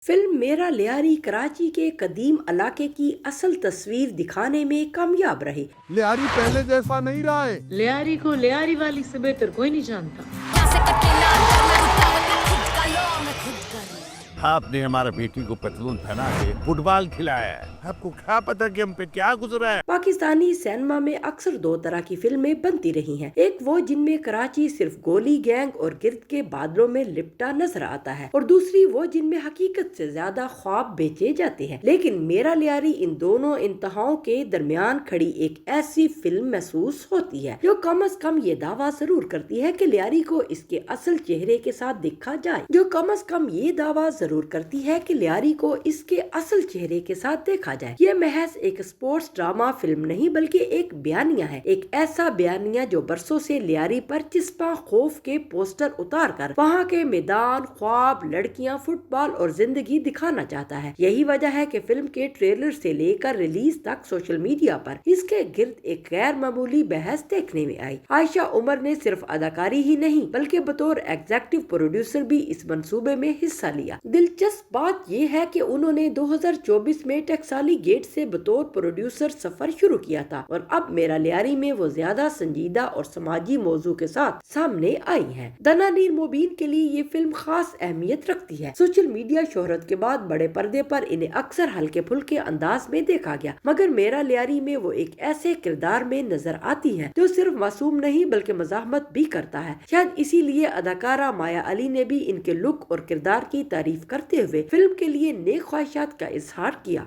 Film मेरा लियारी कराची के कदीम इलाके की असल तस्वीर दिखाने में कामयाब रही। लियारी पहले जैसा नहीं रहा है। लियारी को लियारी वाली से बेहतर कोई नहीं जानता। आपने हमारे बेटी को पतलून पहना के फुटबॉल खिलाया है। आपको क्या पता कि हम पे क्या गुजरा है। पाकिस्तानी सिनेमा में अक्सर दो तरह की फिल्में बनती रही हैं। एक वो जिनमें कराची सिर्फ गोली गैंग और गिरद के बादलों में लिपटा नजर आता है, और दूसरी वो जिनमें हकीकत से ज्यादा ख्वाब बेचे जाते हैं। लेकिन मेरा लियारी इन दोनों इंतहाओं के दरमियान खड़ी एक ऐसी फिल्म महसूस होती है जो कम अज कम ये दावा जरूर करती है कि लियारी को इसके असल चेहरे के साथ देखा जाए, जो कम अज कम ये दावा जरूर करती है कि लियारी को इसके असल चेहरे के साथ देखा जाए। ये महज एक स्पोर्ट्स ड्रामा फिल्म नहीं बल्कि एक बयानिया है, एक ऐसा बयानिया जो बरसों से लियारी पर चिस्पा खौफ के पोस्टर उतार कर वहाँ के मैदान, ख्वाब, लड़कियाँ, फुटबॉल और जिंदगी दिखाना चाहता है। यही वजह है कि फिल्म के ट्रेलर से लेकर रिलीज तक सोशल मीडिया पर इसके गिर्द एक गैर मामूली बहस देखने में आई। आयशा उमर ने सिर्फ अदाकारी ही नहीं बल्कि बतौर एग्जीक्यूटिव प्रोड्यूसर भी इस मंसूबे में हिस्सा लिया। दिलचस्प बात यह है कि उन्होंने 2024 में टकसाली गेट से बतौर प्रोड्यूसर सफर शुरू किया था, और अब मेरा लियारी में वो ज्यादा संजीदा और समाजी मौजू के साथ सामने आई है। दनानीर मोबीन के लिए ये फिल्म खास अहमियत रखती है। सोशल मीडिया शोहरत के बाद बड़े पर्दे पर इन्हें अक्सर हल्के फुल्के अंदाज में देखा गया, मगर मेरा लियारी में वो एक ऐसे किरदार में नजर आती है जो सिर्फ मासूम नहीं बल्कि मज़ाहमत भी करता है। शायद इसीलिए अदाकारा माया अली ने भी इनके लुक और किरदार की तारीफ करते हुए फिल्म के लिए नेक ख्वाहिशात का इजहार किया।